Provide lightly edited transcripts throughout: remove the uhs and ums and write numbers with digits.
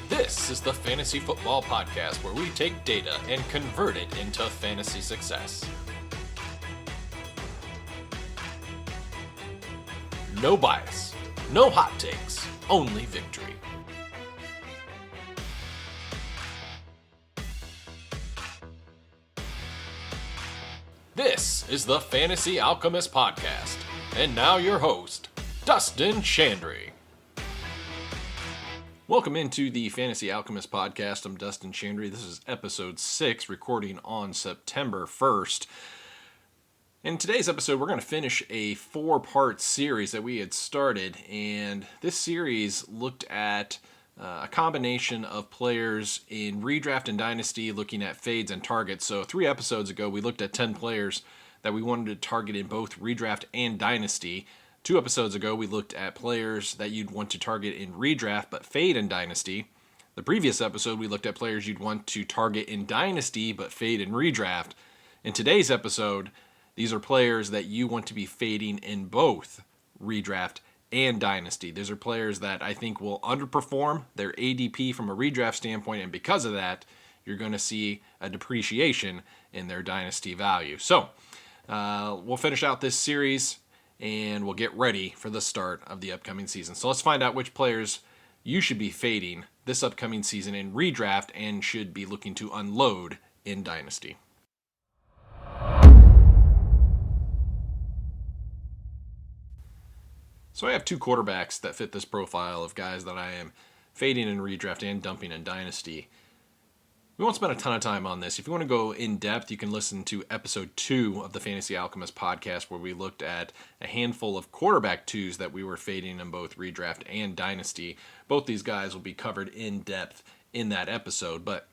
This is the Fantasy Football Podcast, where we take data and convert it into fantasy success. No bias, no hot takes, only victory. This is the Fantasy Alchemist Podcast, and now your host, Dustin Chandry. Welcome into the Fantasy Alchemist Podcast. I'm Dustin Chandry. This is episode 6, recording on September 1st. In today's episode, we're going to finish a 4-part series that we had started, and this series looked at a combination of players in Redraft and Dynasty, looking at fades and targets. So 3 episodes ago, we looked at 10 players that we wanted to target in both Redraft and Dynasty. 2 episodes ago, we looked at players that you'd want to target in Redraft but fade in Dynasty. The previous episode, we looked at players you'd want to target in Dynasty but fade in Redraft. In today's episode, these are players that you want to be fading in both Redraft and Dynasty. These are players that I think will underperform their ADP from a Redraft standpoint, and because of that, you're going to see a depreciation in their Dynasty value. So, we'll finish out this series, and we'll get ready for the start of the upcoming season. So let's find out which players you should be fading this upcoming season in Redraft and should be looking to unload in Dynasty. So I have 2 quarterbacks that fit this profile of guys that I am fading in Redraft and dumping in Dynasty. We won't spend a ton of time on this. If you want to go in depth, you can listen to episode 2 of the Fantasy Alchemist podcast, where we looked at a handful of quarterback 2s that we were fading in both Redraft and Dynasty. Both these guys will be covered in depth in that episode. But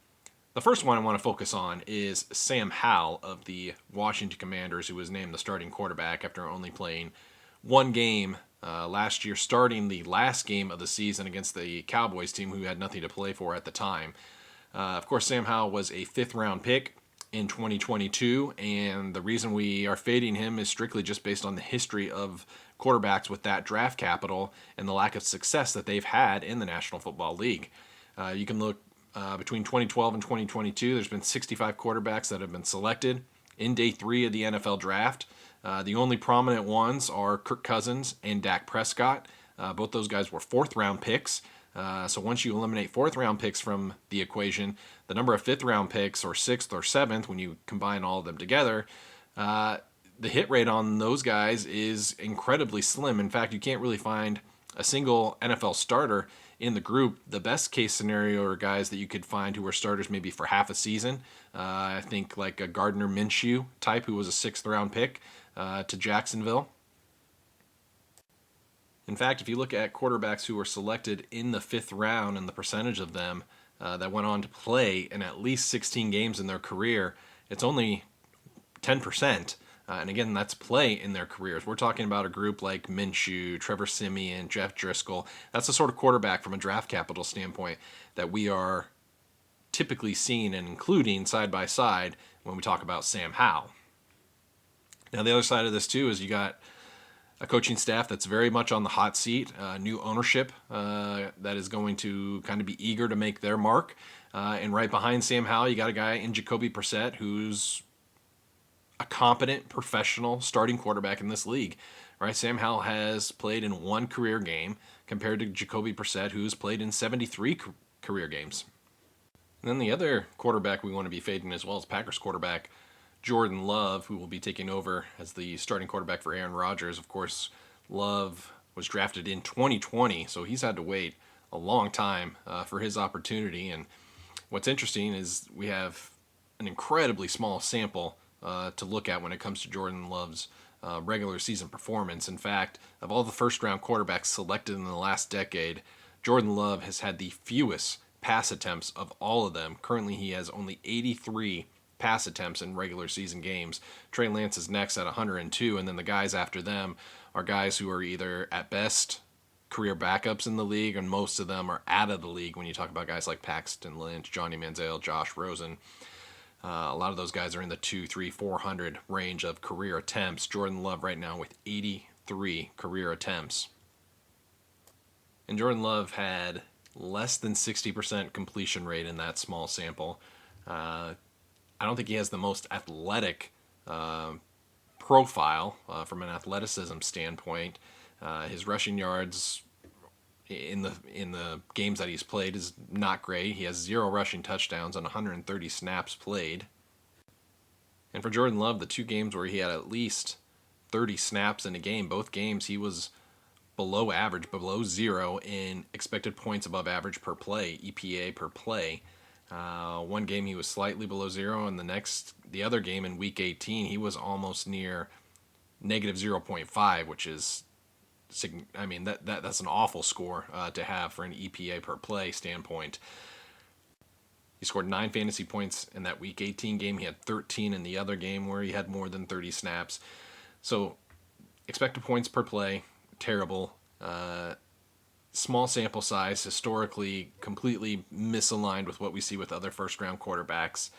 the first one I want to focus on is Sam Howell of the Washington Commanders, who was named the starting quarterback after only playing 1 game last year, starting the last game of the season against the Cowboys team, who had nothing to play for at the time. Of course, Sam Howell was a 5th-round pick in 2022, and the reason we are fading him is strictly just based on the history of quarterbacks with that draft capital and the lack of success that they've had in the National Football League. You can look between 2012 and 2022, there's been 65 quarterbacks that have been selected in day 3 of the NFL draft. The only prominent ones are Kirk Cousins and Dak Prescott. Both those guys were 4th-round picks. So once you eliminate 4th-round picks from the equation, the number of 5th-round picks, or 6th or 7th, when you combine all of them together, the hit rate on those guys is incredibly slim. In fact, you can't really find a single NFL starter in the group. The best case scenario are guys that you could find who are starters maybe for half a season. I think like a Gardner Minshew type, who was a 6th-round pick to Jacksonville. In fact, if you look at quarterbacks who were selected in the 5th round and the percentage of them that went on to play in at least 16 games in their career, it's only 10%. And again, that's play in their careers. We're talking about a group like Minshew, Trevor Siemian, Jeff Driscoll. That's the sort of quarterback from a draft capital standpoint that we are typically seeing and including side by side when we talk about Sam Howell. Now, the other side of this, too, is you got a coaching staff that's very much on the hot seat, new ownership that is going to kind of be eager to make their mark. And right behind Sam Howell, you got a guy in Jacoby Brissett who's a competent professional starting quarterback in this league. Right? Sam Howell has played in 1 career game compared to Jacoby Brissett, who's played in 73 career games. And then the other quarterback we want to be fading as well is Packers quarterback Jordan Love, who will be taking over as the starting quarterback for Aaron Rodgers. Of course, Love was drafted in 2020, so he's had to wait a long time for his opportunity. And what's interesting is we have an incredibly small sample to look at when it comes to Jordan Love's regular season performance. In fact, of all the first-round quarterbacks selected in the last decade, Jordan Love has had the fewest pass attempts of all of them. Currently, he has only 83 pass attempts in regular season games. Trey Lance is next at 102, and then the guys after them are guys who are either at best career backups in the league, and most of them are out of the league when you talk about guys like Paxton Lynch, Johnny Manziel, Josh Rosen. A lot of those guys are in the 200, 300, 400 range of career attempts. Jordan Love right now with 83 career attempts. And Jordan Love had less than 60% completion rate in that small sample. I don't think he has the most athletic profile from an athleticism standpoint. His rushing yards in the games that he's played is not great. He has 0 rushing touchdowns on 130 snaps played. And for Jordan Love, the 2 games where he had at least 30 snaps in a game, both games he was below average, below 0 in expected points above average per play, EPA per play. One game he was slightly below 0, and the other game in Week 18 he was almost near negative 0.5, which is, I mean, that's an awful score to have for an EPA per play standpoint. He scored 9 fantasy points in that Week 18 game. He had 13 in the other game where he had more than 30 snaps. So expected points per play, terrible. Small sample size, historically completely misaligned with what we see with other first-round quarterbacks.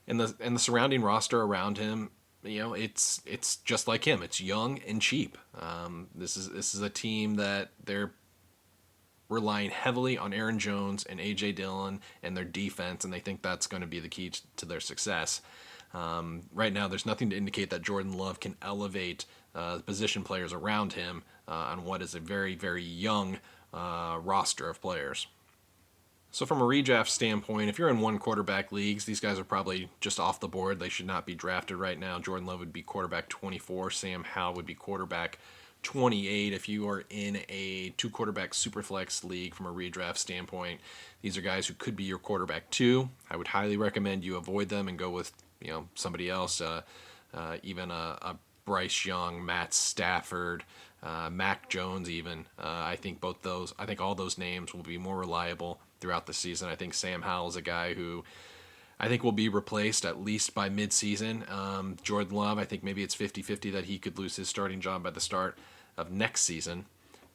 And the surrounding roster around him, it's just like him. It's young and cheap. This is a team that they're relying heavily on Aaron Jones and A.J. Dillon and their defense, and they think that's going to be the key to their success. Right now, there's nothing to indicate that Jordan Love can elevate the position players around him on what is a very, very young roster of players. So from a redraft standpoint, if you're in 1 quarterback leagues, these guys are probably just off the board. They should not be drafted right now. Jordan Love would be quarterback 24. Sam Howell would be quarterback 28. If you are in a 2-quarterback superflex league from a redraft standpoint, these are guys who could be your quarterback 2. I would highly recommend you avoid them and go with somebody else, even a Bryce Young, Matt Stafford, Mac Jones even. I think all those names will be more reliable throughout the season. I think Sam Howell is a guy who I think will be replaced at least by midseason. Jordan Love, I think maybe it's 50-50 that he could lose his starting job by the start of next season.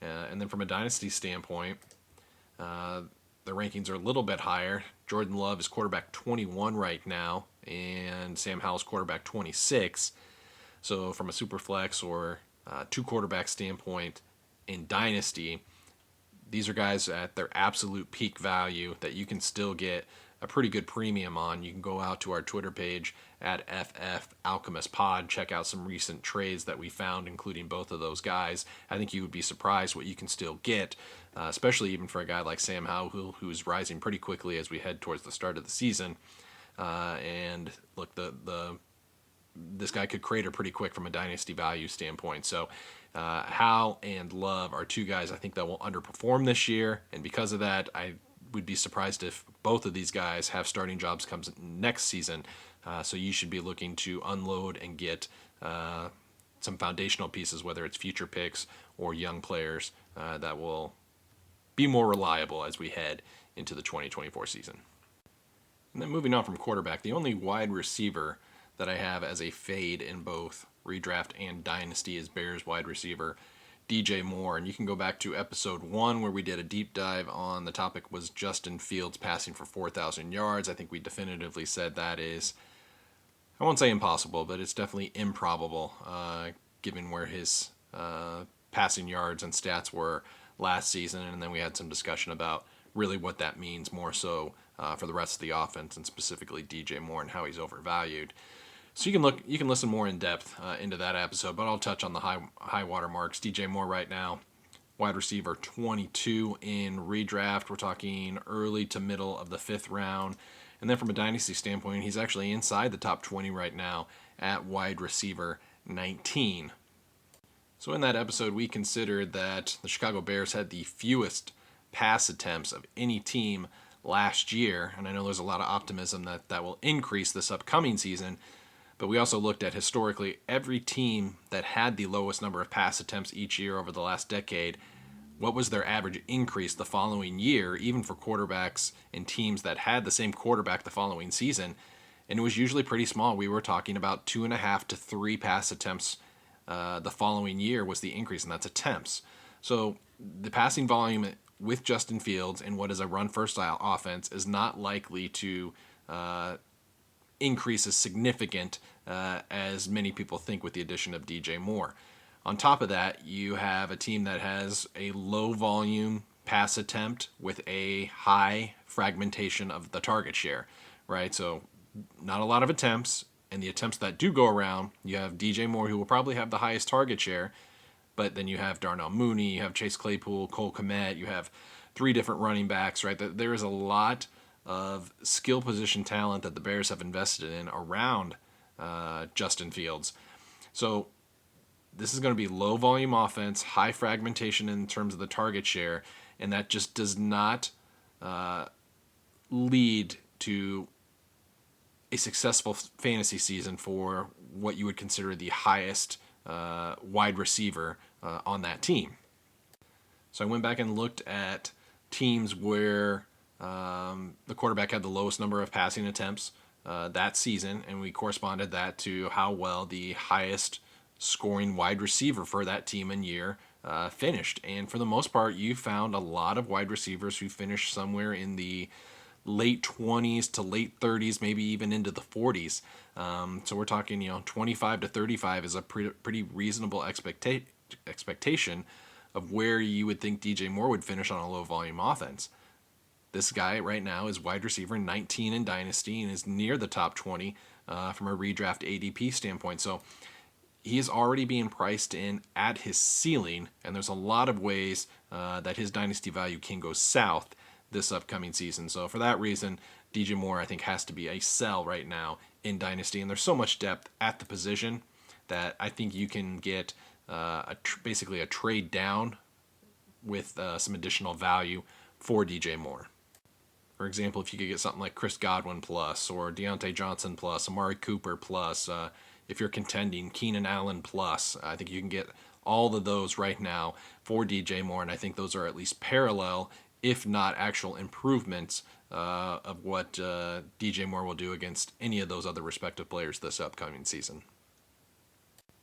And then from a dynasty standpoint, the rankings are a little bit higher. Jordan Love is quarterback 21 right now, and Sam Howell's quarterback 26. So from a superflex or 2-quarterback standpoint in dynasty, these are guys at their absolute peak value that you can still get a pretty good premium on. You can go out to our Twitter page at FF Alchemist Pod, check out some recent trades that we found, including both of those guys. I think you would be surprised what you can still get, especially even for a guy like Sam Howell, who's rising pretty quickly as we head towards the start of the season. And look, this guy could crater pretty quick from a dynasty value standpoint. So Howell and Love are 2 guys I think that will underperform this year, and because of that, I would be surprised if both of these guys have starting jobs comes next season. So you should be looking to unload and get some foundational pieces, whether it's future picks or young players that will be more reliable as we head into the 2024 season. And then moving on from quarterback, the only wide receiver that I have as a fade in both redraft and dynasty is Bears wide receiver DJ Moore. And you can go back to episode 1 where we did a deep dive on the topic was Justin Fields passing for 4,000 yards. I think we definitively said that is, I won't say impossible, but it's definitely improbable given where his passing yards and stats were last season. And then we had some discussion about really what that means more so for the rest of the offense, and specifically DJ Moore and how he's overvalued. So you can listen more in depth into that episode, but I'll touch on the high water marks. DJ Moore right now, wide receiver 22 in redraft. We're talking early to middle of the 5th round. And then from a dynasty standpoint, he's actually inside the top 20 right now at wide receiver 19. So in that episode, we considered that the Chicago Bears had the fewest pass attempts of any team last year. And I know there's a lot of optimism that will increase this upcoming season. But we also looked at historically every team that had the lowest number of pass attempts each year over the last decade. What was their average increase the following year, even for quarterbacks and teams that had the same quarterback the following season? And it was usually pretty small. We were talking about 2.5 to 3 pass attempts the following year was the increase, and that's attempts. So the passing volume with Justin Fields in what is a run-first style offense is not likely to increase as significant as many people think with the addition of DJ Moore. On top of that, you have a team that has a low volume pass attempt with a high fragmentation of the target share, right? So not a lot of attempts, and the attempts that do go around, you have DJ Moore, who will probably have the highest target share, but then you have Darnell Mooney, you have Chase Claypool, Cole Kmet, you have 3 different running backs, right? There is a lot of skill position talent that the Bears have invested in around Justin Fields. So this is going to be low volume offense, high fragmentation in terms of the target share, and that just does not lead to a successful fantasy season for what you would consider the highest wide receiver on that team. So I went back and looked at teams where the quarterback had the lowest number of passing attempts that season, and we corresponded that to how well the highest scoring wide receiver for that team and year finished. And for the most part, you found a lot of wide receivers who finished somewhere in the late 20s to late 30s, maybe even into the 40s. So we're talking, 25 to 35 is a pretty reasonable expectation of where you would think DJ Moore would finish on a low volume offense. This guy right now is wide receiver 19 in Dynasty and is near the top 20 from a redraft ADP standpoint. So he is already being priced in at his ceiling, and there's a lot of ways that his Dynasty value can go south this upcoming season. So for that reason, DJ Moore, I think, has to be a sell right now in Dynasty. And there's so much depth at the position that I think you can get basically a trade down with some additional value for DJ Moore. For example, if you could get something like Chris Godwin plus, or Deontay Johnson plus, Amari Cooper plus, if you're contending, Keenan Allen plus, I think you can get all of those right now for DJ Moore, and I think those are at least parallel, if not actual improvements of what DJ Moore will do against any of those other respective players this upcoming season.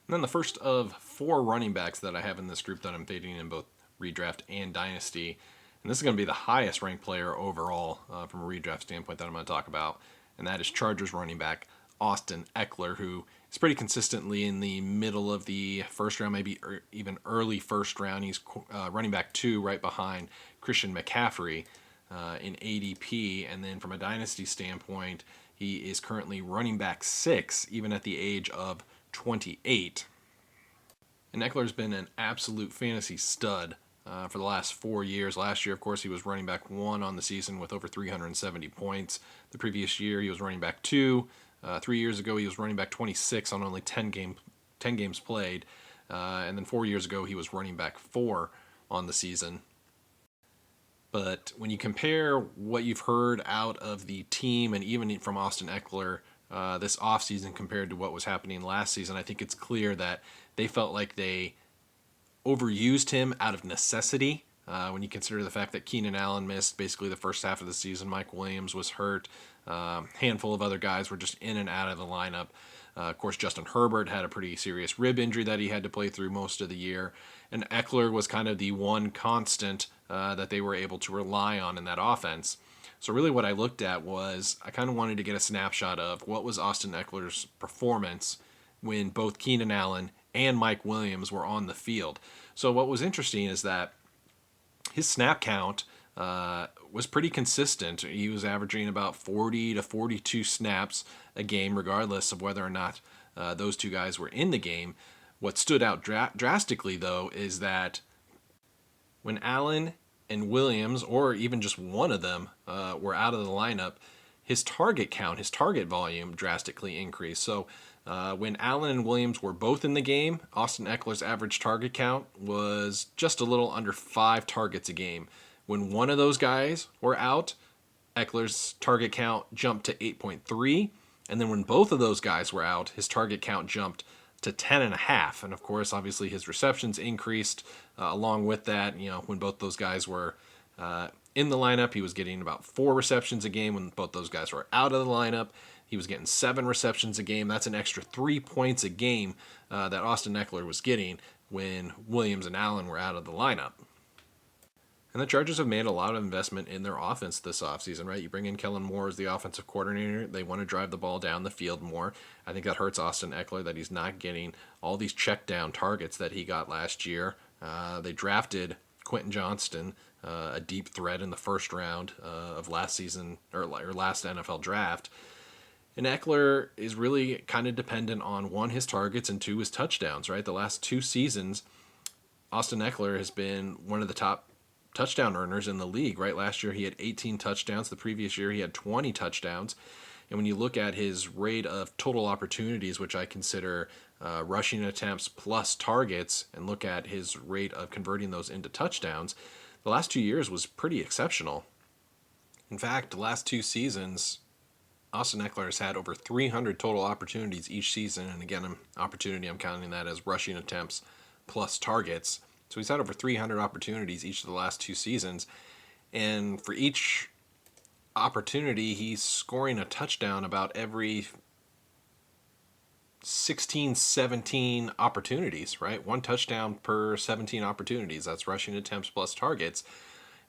And then the first of 4 running backs that I have in this group that I'm fading in both redraft and dynasty, and this is going to be the highest ranked player overall from a redraft standpoint that I'm going to talk about, and that is Chargers running back Austin Ekeler, who is pretty consistently in the middle of the first round, maybe even early first round. He's running back 2 right behind Christian McCaffrey in ADP, and then from a dynasty standpoint, he is currently running back 6, even at the age of 28. And Ekeler's been an absolute fantasy stud for the last 4 years. Last year, of course, he was running back 1 on the season with over 370 points. The previous year, he was running back 2. 3 years ago, he was running back 26 on only 10 games played. And then 4 years ago, he was running back 4 on the season. But when you compare what you've heard out of the team and even from Austin Ekeler this offseason compared to what was happening last season, I think it's clear that they felt like they overused him out of necessity. When you consider the fact that Keenan Allen missed basically the first half of the season, Mike Williams was hurt, handful of other guys were just in and out of the lineup. Of course, Justin Herbert had a pretty serious rib injury that he had to play through most of the year, and Ekeler was kind of the one constant that they were able to rely on in that offense. So really what I looked at was I kind of wanted to get a snapshot of what was Austin Ekeler's performance when both Keenan Allen and Mike Williams were on the field. So what was interesting is that his snap count was pretty consistent. He was averaging about 40 to 42 snaps a game, regardless of whether or not those two guys were in the game. What stood out drastically, though, is that when Allen and Williams, or even just one of them, were out of the lineup, his target count, his target volume drastically increased. So when Allen and Williams were both in the game, Austin Ekeler's average target count was just a little under 5 targets a game. When one of those guys were out, Ekeler's target count jumped to 8.3. And then when both of those guys were out, his target count jumped to 10.5. And of course, obviously, his receptions increased along with that. When both those guys were in the lineup, he was getting about 4 receptions a game. When both those guys were out of the lineup, he was getting 7 receptions a game. That's an extra 3 points a game that Austin Ekeler was getting when Williams and Allen were out of the lineup. And the Chargers have made a lot of investment in their offense this offseason, right? You bring in Kellen Moore as the offensive coordinator. They want to drive the ball down the field more. I think that hurts Austin Ekeler that he's not getting all these check down targets that he got last year. They drafted Quentin Johnston, a deep threat in the first round of last season or last NFL draft. And Ekeler is really kind of dependent on one, his targets, and two, his touchdowns, right? The last 2 seasons, Austin Ekeler has been one of the top touchdown earners in the league, right? Last year he had 18 touchdowns. The previous year he had 20 touchdowns. And when you look at his rate of total opportunities, which I consider rushing attempts plus targets, and look at his rate of converting those into touchdowns, the last 2 years was pretty exceptional. In fact, the last 2 seasons, Austin Ekeler has had over 300 total opportunities each season. And again, I'm counting that as rushing attempts plus targets. So he's had over 300 opportunities each of the last 2 seasons. And for each opportunity, he's scoring a touchdown about every 16, 17 opportunities, right? 1 touchdown per 17 opportunities. That's rushing attempts plus targets.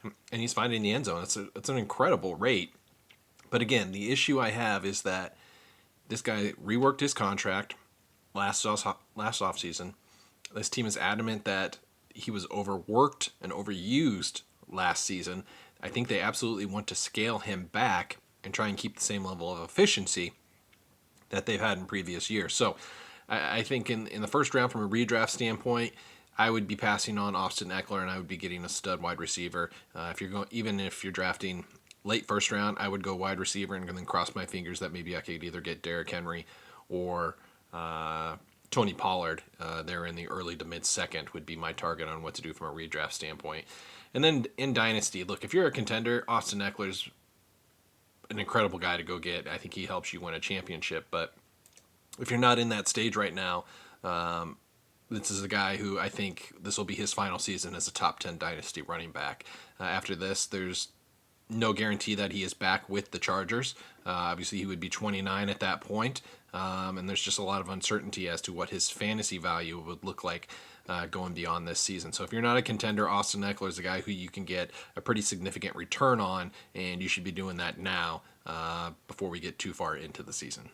And he's finding the end zone. It's an incredible rate. But again, the issue I have is that this guy reworked his contract last offseason. This team is adamant that he was overworked and overused last season. I think they absolutely want to scale him back and try and keep the same level of efficiency that they've had in previous years. So I think in the first round, from a redraft standpoint, I would be passing on Austin Ekeler and I would be getting a stud wide receiver. Even if you're drafting late first round, I would go wide receiver and then cross my fingers that maybe I could either get Derrick Henry or Tony Pollard there in the early to mid second would be my target on what to do from a redraft standpoint. And then in Dynasty, look, if you're a contender, Austin Ekeler's an incredible guy to go get. I think he helps you win a championship. But if you're not in that stage right now, this is a guy who I think this will be his final season as a top 10 Dynasty running back. After this, there's no guarantee that he is back with the Chargers. Obviously, he would be 29 at that point, and there's just a lot of uncertainty as to what his fantasy value would look like going beyond this season. So if you're not a contender, Austin Ekeler is a guy who you can get a pretty significant return on, and you should be doing that now before we get too far into the season.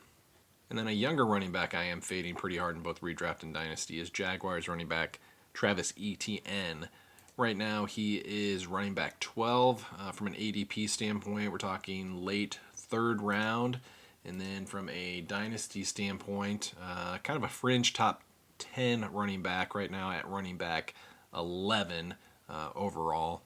And then a younger running back I am fading pretty hard in both redraft and Dynasty is Jaguars running back Travis Etienne. Right now, he is running back 12. From an ADP standpoint, we're talking late 3rd round. And then from a Dynasty standpoint, kind of a fringe top 10 running back right now at running back 11 overall.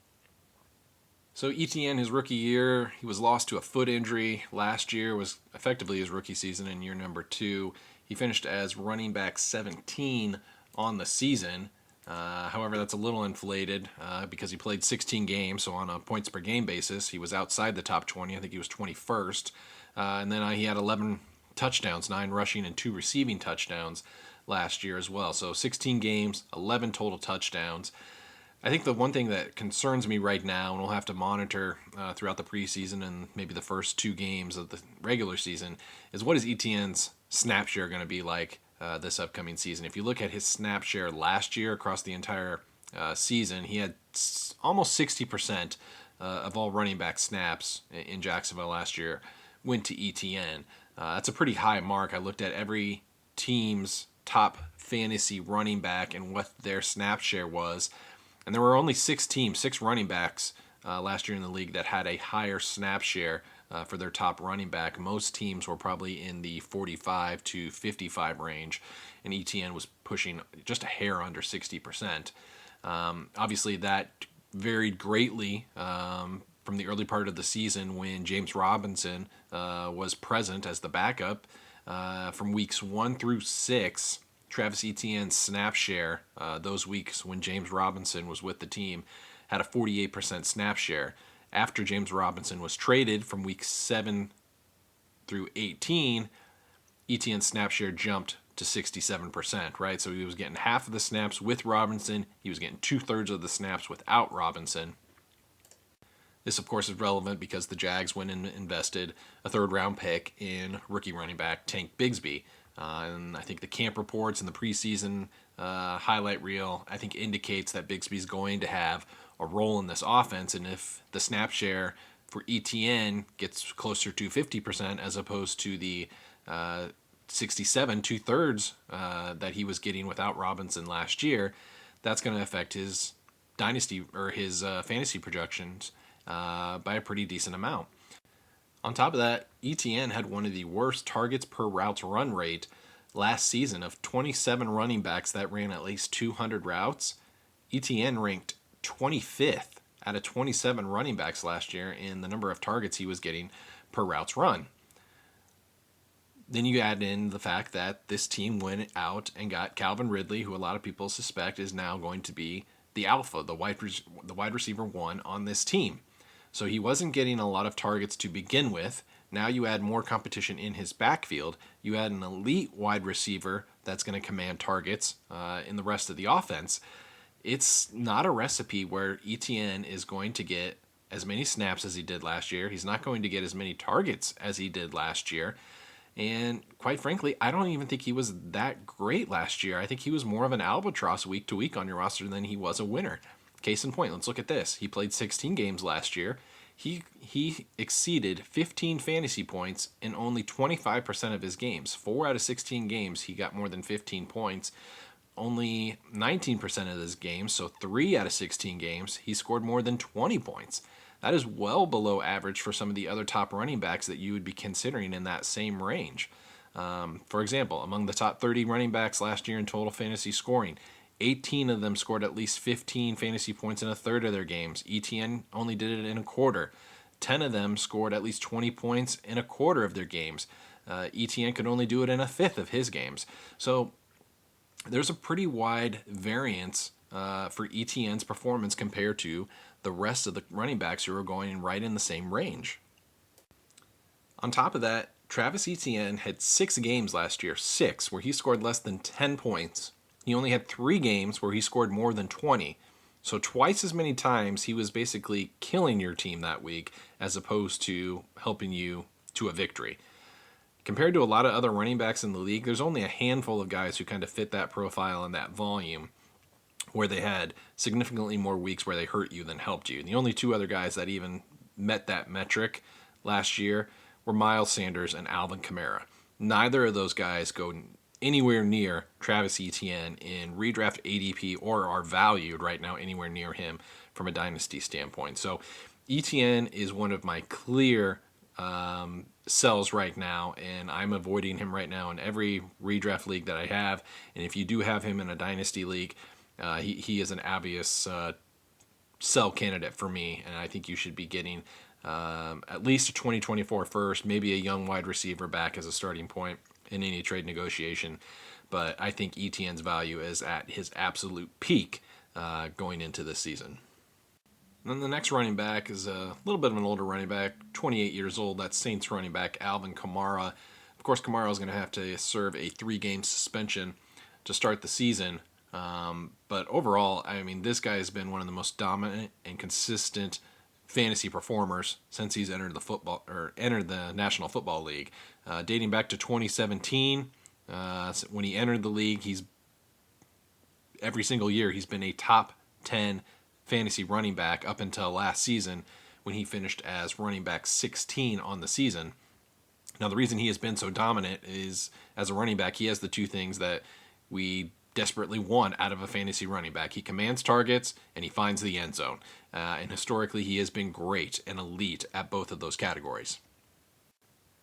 So Etienne, his rookie year, he was lost to a foot injury. Last year was effectively his rookie season in year number 2. He finished as running back 17 on the season. However, that's a little inflated because he played 16 games, so on a points per game basis, he was outside the top 20. I think he was 21st. And then he had 11 touchdowns, 9 rushing and 2 receiving touchdowns last year as well. So 16 games, 11 total touchdowns. I think the one thing that concerns me right now, and we'll have to monitor throughout the preseason and maybe the first 2 games of the regular season, is what is Etienne's snap share going to be like this upcoming season. If you look at his snap share last year across the entire season, he had almost 60% of all running back snaps in Jacksonville last year went to Etienne. That's a pretty high mark. I looked at every team's top fantasy running back and what their snap share was, and there were only 6 running backs last year in the league that had a higher snap share for their top running back. Most teams were probably in the 45 to 55 range, and Etienne was pushing just a hair under 60%. Obviously, that varied greatly from the early part of the season when James Robinson was present as the backup. From weeks 1 through 6, Travis Etienne's snap share, those weeks when James Robinson was with the team, had a 48% snap share. After James Robinson was traded from week 7 through 18, Etienne's snap share jumped to 67%, right? So he was getting half of the snaps with Robinson. He was getting 2/3 of the snaps without Robinson. This, of course, is relevant because the Jags went and invested a 3rd-round pick in rookie running back Tank Bigsby. And I think the camp reports and the preseason highlight reel, I think, indicates that Bigsby's going to have a role in this offense. And if the snap share for Etienne gets closer to 50% as opposed to the 67, 2/3 that he was getting without Robinson last year, that's going to affect his dynasty or his fantasy projections by a pretty decent amount. On top of that, Etienne had one of the worst targets per routes run rate last season of 27 running backs that ran at least 200 routes. Etienne ranked 25th out of 27 running backs last year in the number of targets he was getting per routes run. Then you add in the fact that this team went out and got Calvin Ridley, who a lot of people suspect is now going to be the alpha, the wide receiver one on this team. So he wasn't getting a lot of targets to begin with. Now you add more competition in his backfield. You add an elite wide receiver that's going to command targets in the rest of the offense. It's not a recipe where Etienne is going to get as many snaps as he did last year. He's not going to get as many targets as he did last year. And quite frankly, I don't even think he was that great last year. I think he was more of an albatross week to week on your roster than he was a winner. Case in point, let's look at this. He played 16 games last year. He exceeded 15 fantasy points in only 25% of his games. 4 out of 16 games, he got more than 15 points. Only 19% of his games, so 3 out of 16 games, he scored more than 20 points. That is well below average for some of the other top running backs that you would be considering in that same range. For example, among the top 30 running backs last year in total fantasy scoring, 18 of them scored at least 15 fantasy points in a third of their games. Etienne only did it in a quarter. 10 of them scored at least 20 points in a quarter of their games. Etienne could only do it in a fifth of his games. So there's a pretty wide variance for Etienne's performance compared to the rest of the running backs who are going right in the same range. On top of that, Travis Etienne had 6 games last year, 6, where he scored less than 10 points. He only had 3 games where he scored more than 20. So twice as many times he was basically killing your team that week as opposed to helping you to a victory. Compared to a lot of other running backs in the league, there's only a handful of guys who kind of fit that profile and that volume where they had significantly more weeks where they hurt you than helped you. And the only 2 other guys that even met that metric last year were Miles Sanders and Alvin Kamara. Neither of those guys go anywhere near Travis Etienne in redraft ADP or are valued right now anywhere near him from a dynasty standpoint. So Etienne is one of my clear sells right now, and I'm avoiding him right now in every redraft league that I have. And if you do have him in a dynasty league, he is an obvious sell candidate for me, and I think you should be getting at least a 2024 first, maybe a young wide receiver back as a starting point in any trade negotiation. But I think Etienne's value is at his absolute peak going into this season. And then the next running back is a little bit of an older running back, 28 years old. That's Saints running back Alvin Kamara. Of course, Kamara is going to have to serve a 3-game suspension to start the season. But overall, I mean, this guy has been one of the most dominant and consistent fantasy performers since he's entered the National Football League. Dating back to 2017, when he entered the league, every single year he's been a top 10 fantasy running back up until last season when he finished as running back 16 on the season. Now, the reason he has been so dominant is, as a running back, he has the 2 things that we desperately want out of a fantasy running back. He commands targets and he finds the end zone. And historically, he has been great and elite at both of those categories.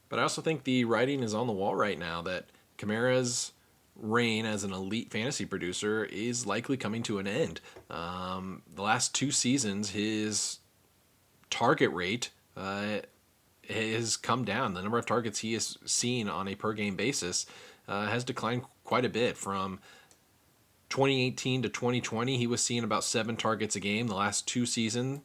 But I also think the writing is on the wall right now that Kamara's reign as an elite fantasy producer is likely coming to an end. The last 2 seasons, his target rate has come down. The number of targets he has seen on a per game basis has declined quite a bit. From 2018 to 2020, he was seeing about 7 targets a game. The last 2 seasons,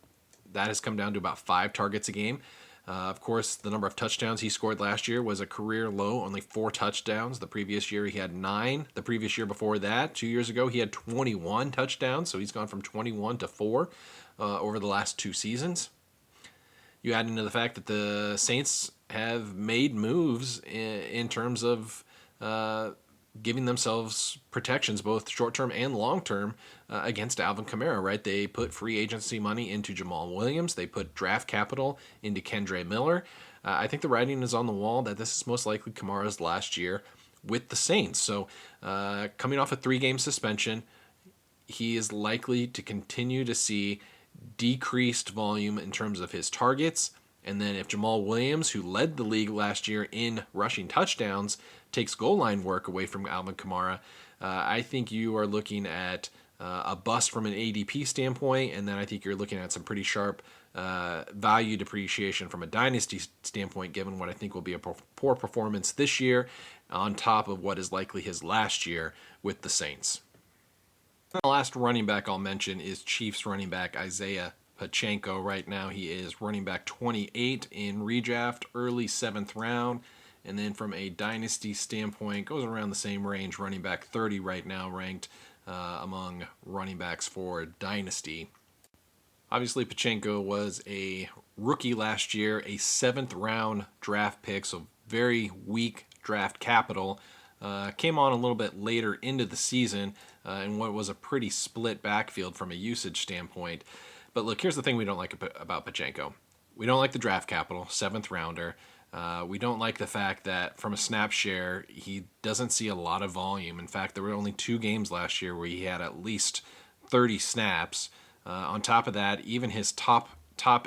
that has come down to about 5 targets a game. Of course, the number of touchdowns he scored last year was a career low, only 4 touchdowns. The previous year he had 9. The previous year before that, 2 years ago, he had 21 touchdowns. So he's gone from 21 to 4 over the last 2 seasons. You add into the fact that the Saints have made moves in terms of giving themselves protections, both short-term and long-term, against Alvin Kamara, right? They put free agency money into Jamal Williams. They put draft capital into Kendre Miller. I think the writing is on the wall that this is most likely Kamara's last year with the Saints. So coming off a 3-game suspension, he is likely to continue to see decreased volume in terms of his targets. And then if Jamal Williams, who led the league last year in rushing touchdowns, takes goal line work away from Alvin Kamara, I think you are looking at a bust from an ADP standpoint, and then I think you're looking at some pretty sharp value depreciation from a dynasty standpoint, given what I think will be a poor performance this year, on top of what is likely his last year with the Saints. And the last running back I'll mention is Chiefs running back Isaiah Pacheco. Right now he is running back 28 in redraft, early 7th round. And then from a dynasty standpoint, goes around the same range, running back 30 right now, ranked among running backs for dynasty. Obviously, Pacheco was a rookie last year, a 7th round draft pick, so very weak draft capital. Came on a little bit later into the season in what was a pretty split backfield from a usage standpoint. But look, here's the thing we don't like about Pacheco. We don't like the draft capital, 7th rounder. We don't like the fact that from a snap share, he doesn't see a lot of volume. In fact, there were only 2 games last year where he had at least 30 snaps. On top of that, even his top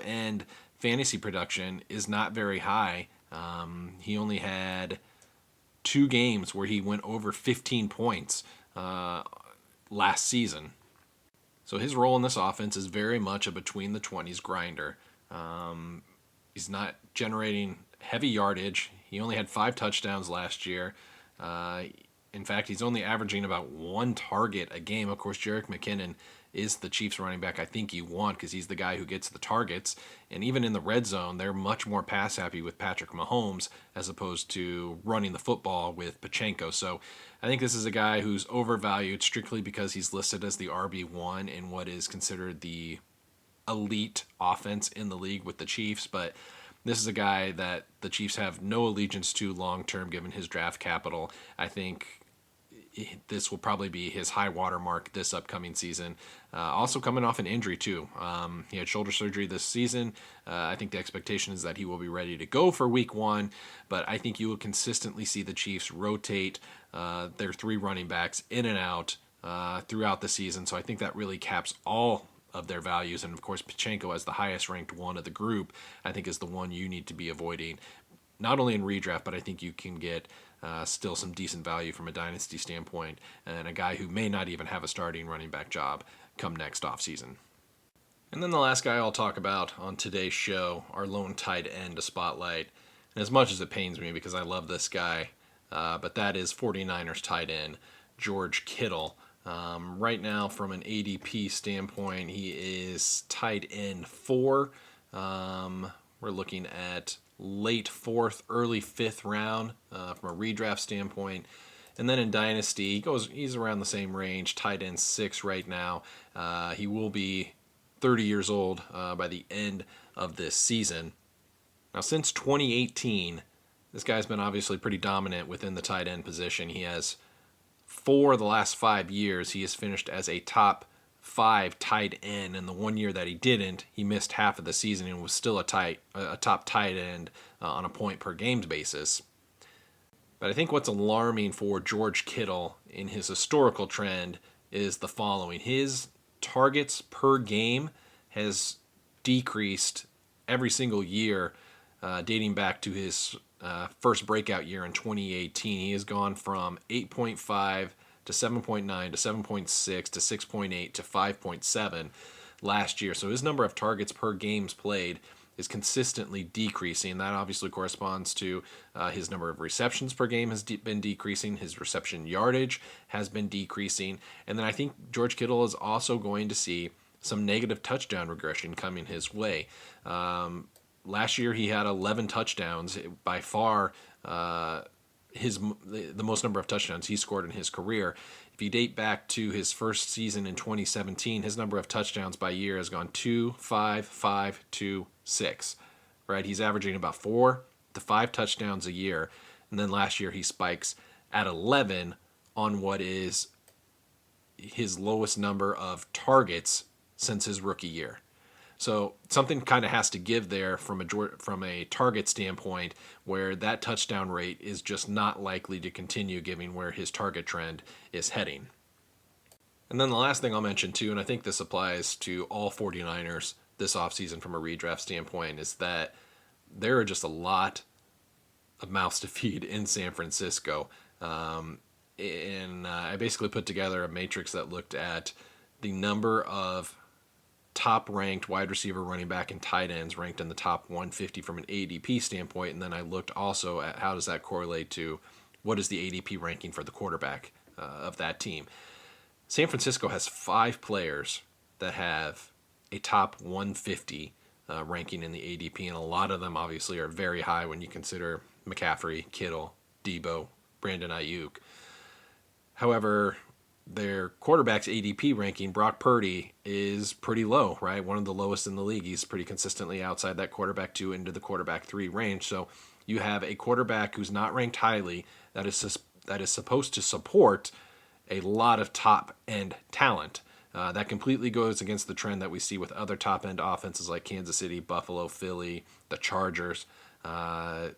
end fantasy production is not very high. He only had 2 games where he went over 15 points last season. So his role in this offense is very much a between the 20s grinder. He's not generating heavy yardage. He only had 5 touchdowns last year. In fact, he's only averaging about 1 target a game. Of course, Jerick McKinnon is the Chiefs running back I think you want because he's the guy who gets the targets. And even in the red zone, they're much more pass happy with Patrick Mahomes as opposed to running the football with Pacheco. So I think this is a guy who's overvalued strictly because he's listed as the RB1 in what is considered the elite offense in the league with the Chiefs. But this is a guy that the Chiefs have no allegiance to long term given his draft capital. I think this will probably be his high water mark this upcoming season. Also coming off an injury too. He had shoulder surgery this season. I think the expectation is that he will be ready to go for week 1, but I think you will consistently see the Chiefs rotate their 3 running backs in and out throughout the season. So I think that really caps all of their values. And of course, Pacheco as the highest ranked one of the group, I think is the one you need to be avoiding, not only in redraft, but I think you can get still some decent value from a dynasty standpoint, and a guy who may not even have a starting running back job come next offseason. And then the last guy I'll talk about on today's show, our lone tight end to spotlight. And as much as it pains me because I love this guy, but that is 49ers tight end George Kittle. Right now, from an ADP standpoint, he is tight end 4. We're looking at late 4th, early 5th round from a redraft standpoint. And then in Dynasty, he's around the same range, tight end 6 right now. He will be 30 years old by the end of this season. Now, since 2018, this guy's been obviously pretty dominant within the tight end position. He has 4 of the last 5 years, he has finished as a top 5 tight end, and the 1 year that he didn't, he missed half of the season and was still a top tight end on a point per games basis. But I think what's alarming for George Kittle in his historical trend is the following. His targets per game has decreased every single year dating back to his first breakout year in 2018. He has gone from 8.5 to 7.9 to 7.6 to 6.8 to 5.7 last year. So his number of targets per games played is consistently decreasing. That obviously corresponds to his number of receptions per game has been decreasing. His reception yardage has been decreasing. And then I think George Kittle is also going to see some negative touchdown regression coming his way. Last year he had 11 touchdowns, by far the most number of touchdowns he scored in his career. If you date back to his first season in 2017, his number of touchdowns by year has gone 2, 5, 5, 2, 6. Right? He's averaging about 4 to 5 touchdowns a year. And then last year he spikes at 11 on what is his lowest number of targets since his rookie year. So something kind of has to give there from a target standpoint, where that touchdown rate is just not likely to continue given where his target trend is heading. And then the last thing I'll mention too, and I think this applies to all 49ers this offseason from a redraft standpoint, is that there are just a lot of mouths to feed in San Francisco. I basically put together a matrix that looked at the number of top-ranked wide receiver, running back, and tight ends ranked in the top 150 from an ADP standpoint, and then I looked also at how does that correlate to what is the ADP ranking for the quarterback of that team. San Francisco has 5 players that have a top 150 ranking in the ADP, and a lot of them obviously are very high when you consider McCaffrey, Kittle, Debo, Brandon Ayuk. However, their quarterback's ADP ranking, Brock Purdy, is pretty low, right? One of the lowest in the league. He's pretty consistently outside that quarterback 2 into the quarterback 3 range. So you have a quarterback who's not ranked highly that is supposed to support a lot of top-end talent. That completely goes against the trend that we see with other top-end offenses like Kansas City, Buffalo, Philly, the Chargers,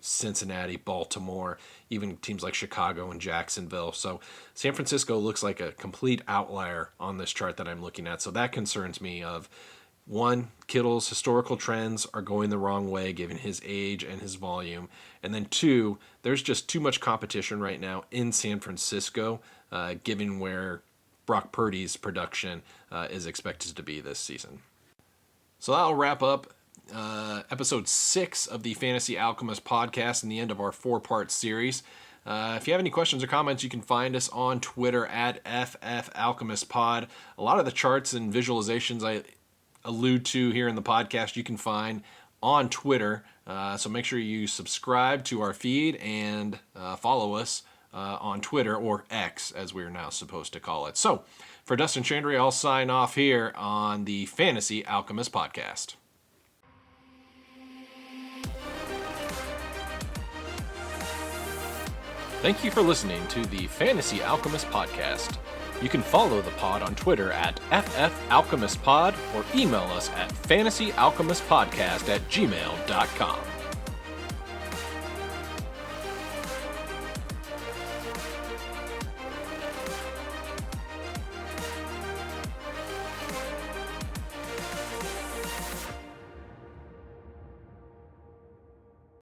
Cincinnati, Baltimore, even teams like Chicago and Jacksonville. So San Francisco looks like a complete outlier on this chart that I'm looking at. So that concerns me of, one, Kittle's historical trends are going the wrong way given his age and his volume. And then 2, there's just too much competition right now in San Francisco, given where Brock Purdy's production is expected to be this season. So that'll wrap up episode 6 of the Fantasy Alchemist podcast and the end of our 4-part series. If you have any questions or comments, you can find us on Twitter at FFAlchemistPod. A lot of the charts and visualizations I allude to here in the podcast you can find on Twitter. So make sure you subscribe to our feed and follow us on Twitter, or X as we're now supposed to call it. So for Dustin Chandry, I'll sign off here on the Fantasy Alchemist podcast. Thank you for listening to the Fantasy Alchemist podcast. You can follow the pod on Twitter at FFAlchemistPod or email us at fantasyalchemistpodcast@gmail.com.